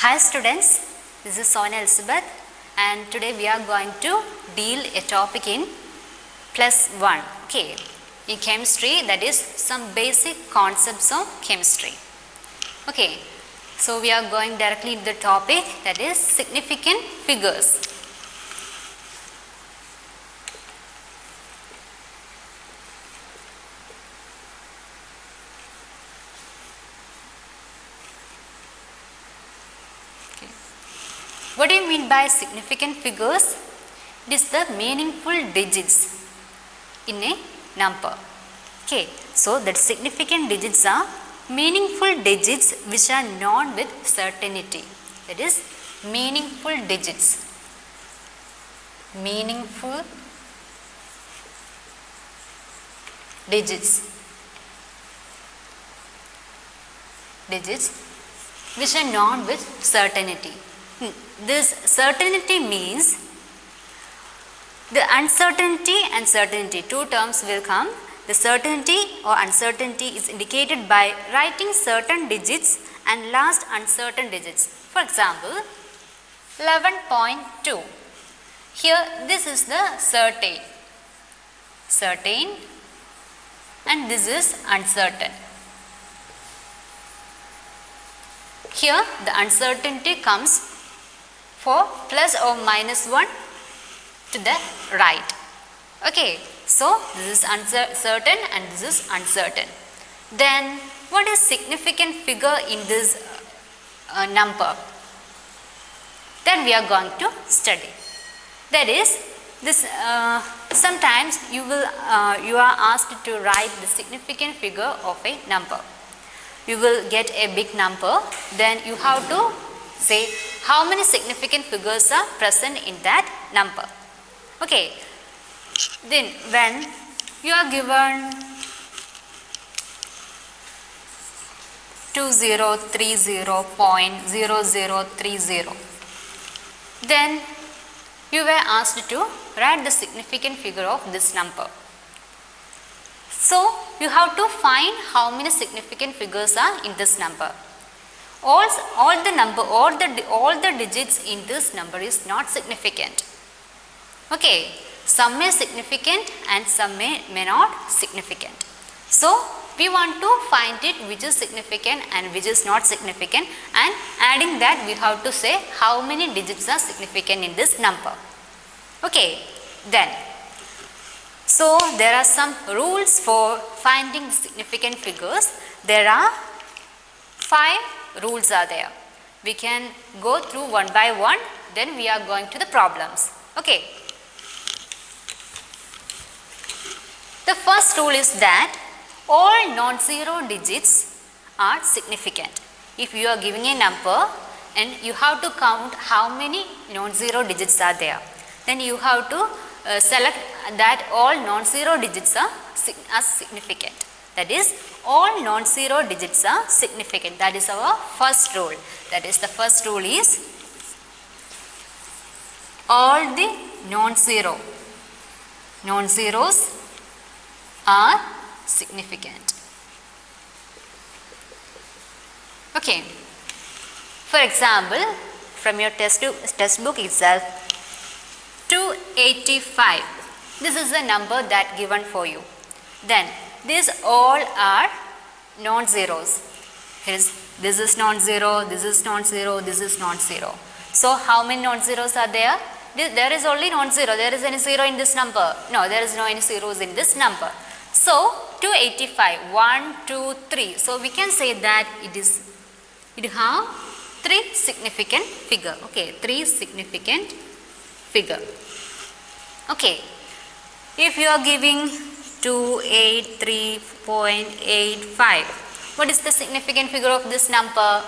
Hi students, this is Sonia Elizabeth and today we are going to deal a topic in plus 1, okay, in chemistry, that is some basic concepts of chemistry. Okay, so we are going directly into the topic, that is significant figures. What do you mean by significant figures? It is the meaningful digits in a number. Okay, so that significant digits are meaningful digits which are known with certainty. That is meaningful digits. Meaningful digits. Digits which are known with certainty. This certainty means the uncertainty and certainty, two terms will come. The certainty or uncertainty is indicated by writing certain digits and last uncertain digits. For example, 11.2. Here this is the certain, and this is uncertain. Here the uncertainty comes for plus or minus 1 to the right. Okay, so this is uncertain and this is uncertain. Then what is significant figure in this number? Then we are going to study. That is, this sometimes you are asked to write the significant figure of a number. You will get a big number, then you have to say how many significant figures are present in that number. Okay, then when you are given 2030.0030, then you were asked to write the significant figure of this number. So you have to find how many significant figures are in this number. All the digits in this number is not significant. Okay, some may significant and some may not significant. So we want to find it which is significant and which is not significant, and adding that we have to say how many digits are significant in this number. Okay, then so there are some rules for finding the significant figures. There are 5 rules are there. We can go through one by one, then we are going to the problems. Okay. The first rule is that all non-zero digits are significant. If you are giving a number and you have to count how many non-zero digits are there, then you have to select that all non-zero digits are significant. That is, all non-zero digits are significant. That is our first rule. That is, the first rule is all the non-zeros are significant. Okay. For example, from your textbook itself, 285. This is the number that given for you. Then these all are non-zeros. This is non-zero, this is non-zero, this is non-zero. So how many non-zeros are there? There is only non-zero. There is any zero in this number? No, there is no any zeros in this number. So 285, 1, 2, 3. So we can say that it have 3 significant figure. Okay, 3 significant figure. Okay, if you are giving 283.85, what is the significant figure of this number?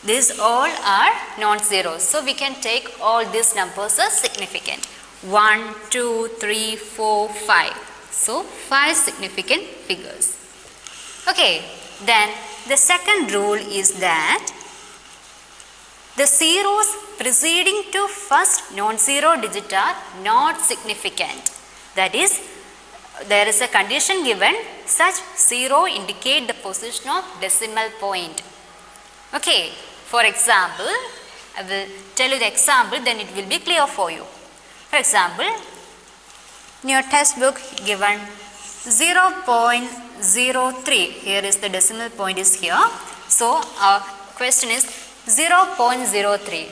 These all are non-zeros. So we can take all these numbers as significant. 1, 2, 3, 4, 5. So 5 significant figures. Okay, then the second rule is that the zeros preceding to first non-zero digit are not significant. That is, there is a condition given, such zero indicate the position of decimal point. Okay, For example, I will tell you the example, then it will be clear for you. For example, in your textbook given 0.03, here is the decimal point is here. So, our question is 0.03.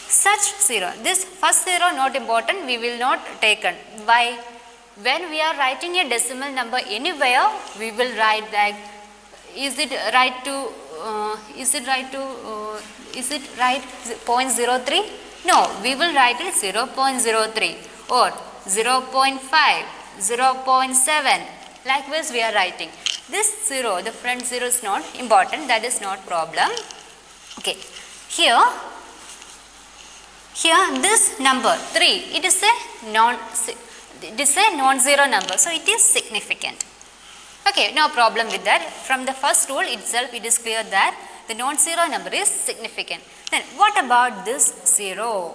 Such 0, this first 0 not important, we will not take it. Why? When we are writing a decimal number anywhere, we will write that is it right 0.03? No, we will write it 0.03 or 0.5, 0.7. Likewise, we are writing. This 0, the front 0 is not important, that is not problem. Okay, here this number 3, it is a non-zero number, so it is significant. Okay, no problem with that. From the first rule itself, it is clear that the non-zero number is significant. Then what about this 0?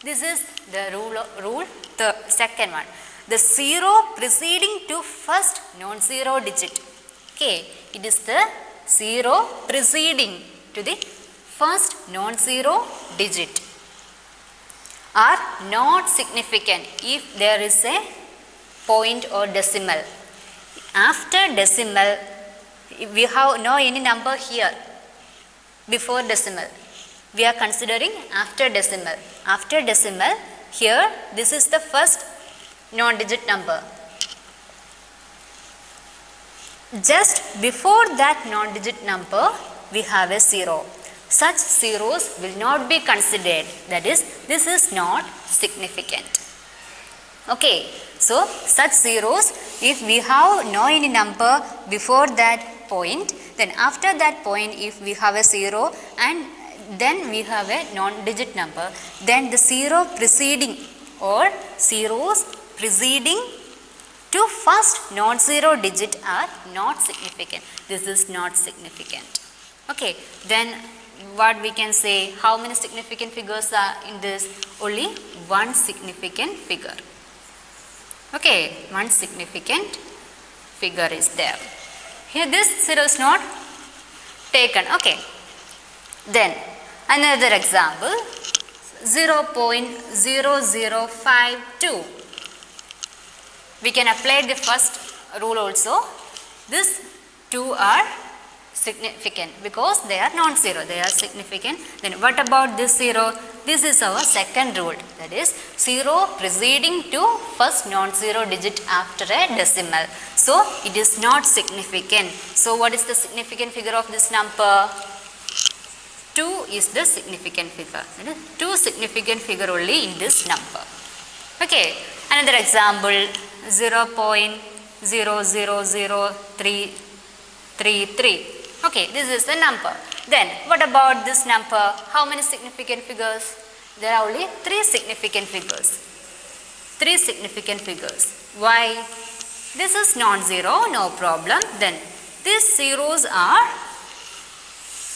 This is the rule, the second one. The 0 preceding to first non-zero digit. Okay, it is the 0 preceding to the first non-zero digit are not significant if there is a point or decimal. After decimal, we have no any number here before decimal. We are considering after decimal. After decimal, here this is the first non-digit number. Just before that non-digit number, we have a 0. Such zeros will not be considered, that is, this is not significant. Okay, so such zeros, if we have no any number before that point, then after that point if we have a 0 and then we have a non-digit number, then the 0 preceding or zeros preceding to first non-zero digit are not significant. This is not significant. Okay, then what we can say, how many significant figures are in this? Only one significant figure. Okay, one significant figure is there. Here this 0 is not taken. Okay, then another example, 0.0052. We can apply the first rule also. These two are significant because they are non-zero, they are significant. Then what about this 0? This is our second rule, that is 0 preceding to first non-zero digit after a decimal. So it is not significant. So what is the significant figure of this number? 2 is the significant figure. That is 2 significant figure only in this number. Okay, another example, 0.000333. Okay, this is the number. Then what about this number? How many significant figures? There are only 3 significant figures. 3 significant figures. Why? This is non-zero, no problem. Then these zeros are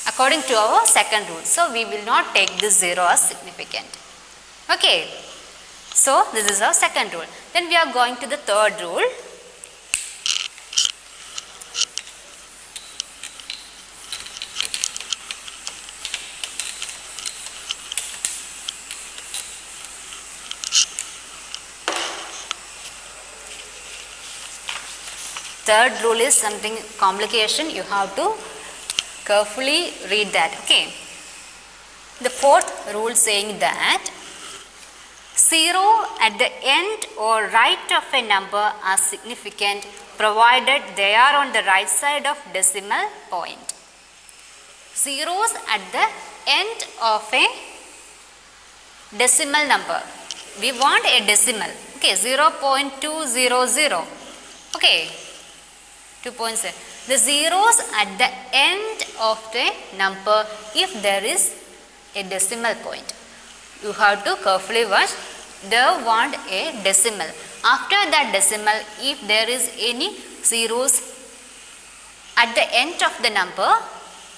according to our second rule. So we will not take this 0 as significant. Okay. So this is our second rule. Then we are going to the third rule. Third rule is something complication. You have to carefully read that. Okay. The fourth rule saying that 0 at the end or right of a number are significant provided they are on the right side of decimal point. Zeros at the end of a decimal number. We want a decimal. Okay, 0.200. Okay, 2.7. The zeros at the end of the number if there is a decimal point. You have to carefully watch. They want a decimal. After that decimal, if there is any zeros at the end of the number,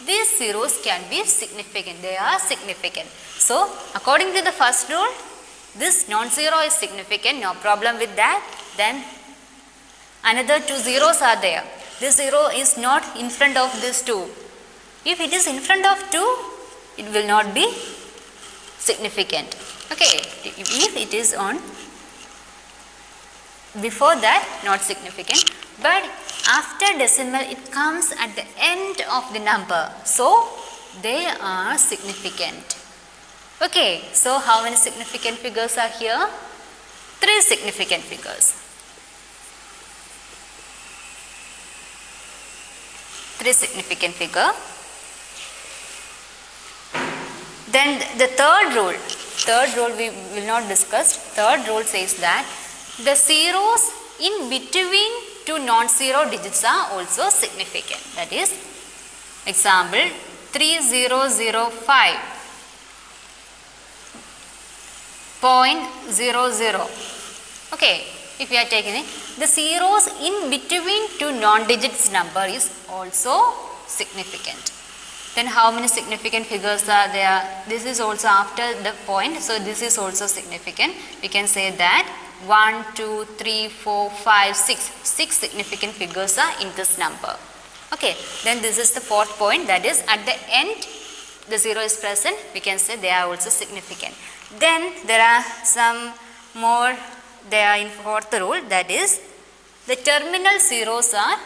these zeros can be significant. They are significant. So, according to the first rule, this non-zero is significant. No problem with that. Then another 2 zeros are there. This 0 is not in front of this 2. If it is in front of 2, it will not be significant. Okay, if it is on before that, not significant, but after decimal it comes at the end of the number, so they are significant. Okay, so how many significant figures are here? 3 significant figures. 3 significant figure. Then the third rule we will not discuss. Third rule says that the zeros in between two non-zero digits are also significant. That is, example 3005.00. Okay, if we are taking it, the zeros in between two non-digits number is also significant. Then how many significant figures are there? This is also after the point, so this is also significant. We can say that 1, 2, 3, 4, 5, 6. 6 significant figures are in this number. Okay, then this is the fourth point, that is at the end the zero is present, we can say they are also significant. Then there are some more, they are in fourth rule, that is the terminal zeros are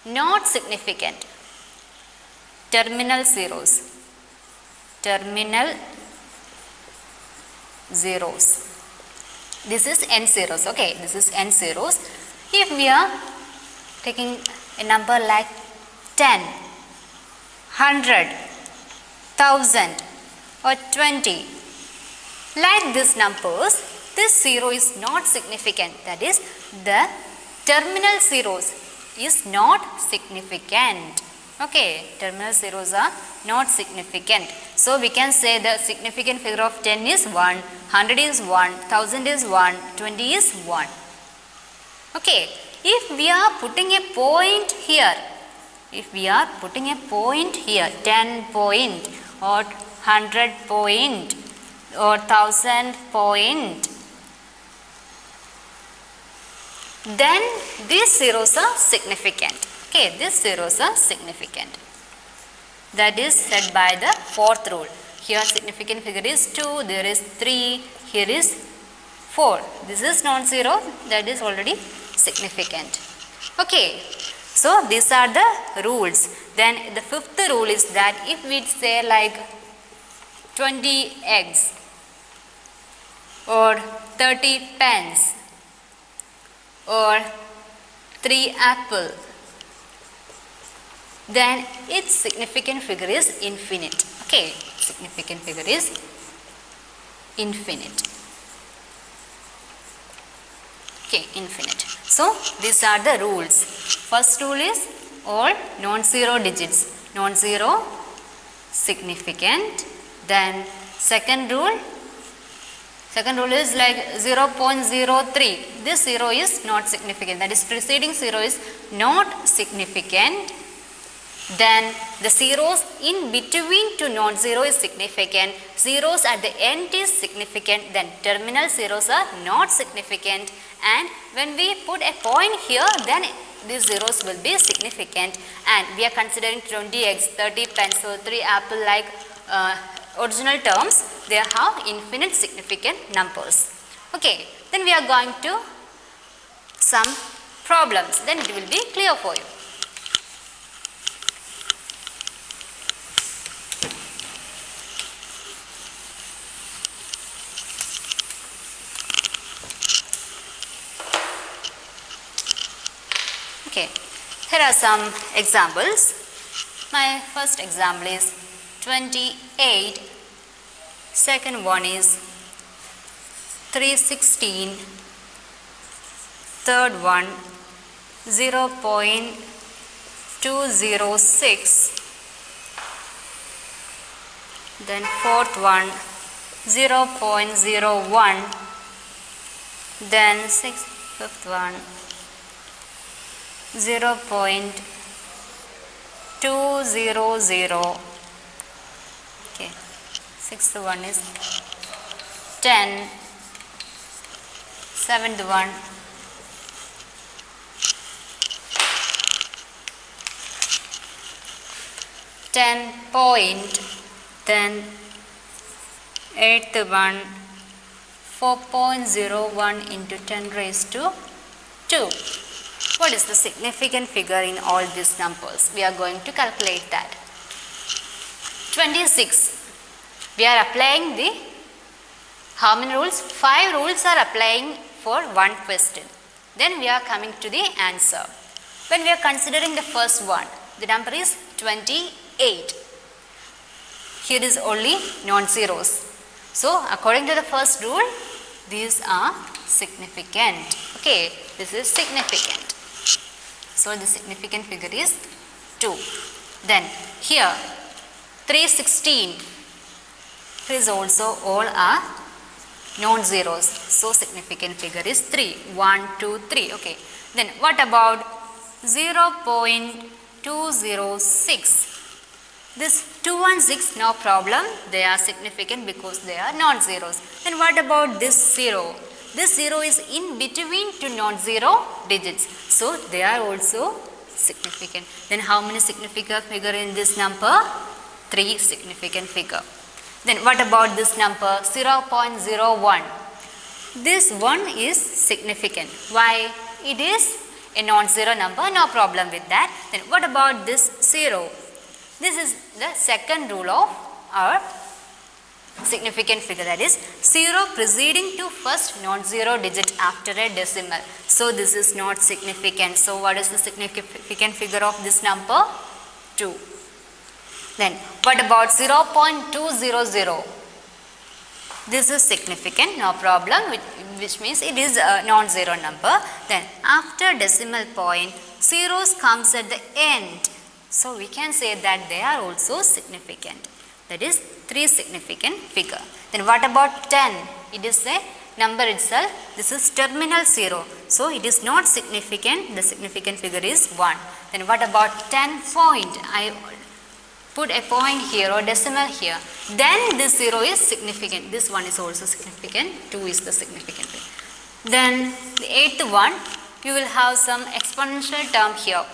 not significant. Terminal zeros. This is n zeros. Okay, this is n zeros. If we are taking a number like 10, 100, 1000 or 20, like these numbers, this zero is not significant. That is, the terminal zeros is not significant. Okay, terminal zeros are not significant. So we can say the significant figure of 10 is 1, 100 is 1, 1000 is 1, 20 is 1. Okay, if we are putting a point here, 10 point or 100 point or 1000 point, then these zeros are significant. Okay, these zeros are significant. That is said by the fourth rule. Here significant figure is 2, there is 3, here is 4. This is non-zero, that is already significant. Okay, so these are the rules. Then the fifth rule is that if we say like 20 eggs or 30 pens or 3 apples, then its significant figure is infinite. Okay, significant figure is infinite. Okay, infinite. So these are the rules. First rule is all non-zero digits. Non-zero, significant. Then second rule is like 0.03. This zero is not significant. That is, preceding zero is not significant. Then the zeros in between two non-zero is significant. Zeros at the end is significant. Then terminal zeros are not significant. And when we put a point here, then these zeros will be significant. And we are considering 20 eggs, 30 pens, or 3 apple like original terms. They have infinite significant numbers. Okay, then we are going to some problems. Then it will be clear for you. Okay, here are some examples. My first example is 28. Second one is 316. Third one 0.206. Then fourth one 0.01. Then fifth one 0.200. Okay, sixth one is 10. Seventh one 10 point. then 8th one 4.01 into 10 raised to 2. What is the significant figure in all these numbers? We are going to calculate that. 26. We are applying the how many rules? 5 rules are applying for one question. Then we are coming to the answer. When we are considering the first one, the number is 28. Here is only non-zeros. So according to the first rule, these are significant. Okay, this is significant. So the significant figure is 2. Then here 316 is also all are non-zeros. So significant figure is 3. 1, 2, 3. Okay. Then what about 0.206? This 2 and 6, no problem. They are significant because they are non-zeros. Then what about this 0? This 0 is in between two non-zero digits. So they are also significant. Then how many significant figure in this number? 3 significant figure. Then what about this number 0.01? This 1 is significant. Why? It is a non-zero number, no problem with that. Then what about this 0? This is the second rule of our significant figure, that is 0 preceding to first non-zero digit after a decimal. So this is not significant. So what is the significant figure of this number? 2. Then what about 0.200? This is significant, no problem, which means it is a non-zero number. Then after decimal point, zeros comes at the end. So we can say that they are also significant. That is 3 significant figure. Then what about 10? It is a number itself. This is terminal 0. So it is not significant. The significant figure is 1. Then what about 10 point? I put a point here or decimal here. Then this 0 is significant. This one is also significant. 2 is the significant figure. Then the 8th one, you will have some exponential term here.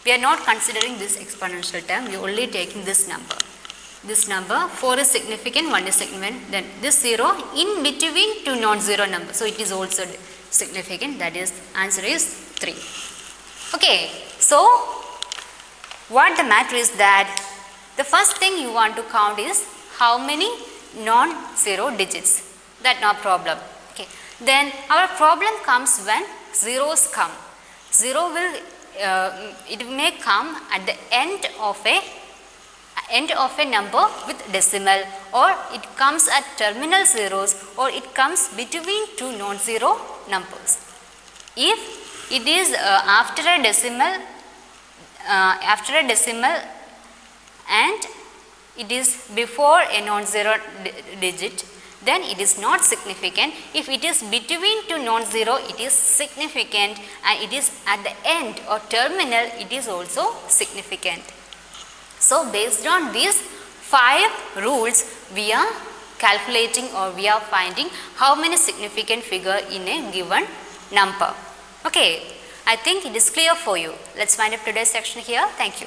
We are not considering this exponential term. We are only taking this number. This number 4 is significant, 1 is significant. Then this 0 in between two non-zero numbers. So it is also significant. That is, answer is 3. Okay. So what the matter is that the first thing you want to count is how many non-zero digits. That no problem. Okay. Then our problem comes when zeros come. 0 will it may come at the end of a number with decimal, or it comes at terminal zeros, or it comes between two non-zero numbers. If it is after a decimal and it is before a non-zero digit, then it is not significant. If it is between two non-zero, it is significant, and it is at the end or terminal, it is also significant. So based on these 5 rules, we are calculating or we are finding how many significant figure in a given number. Okay, I think it is clear for you. Let's wind up today's section here. Thank you.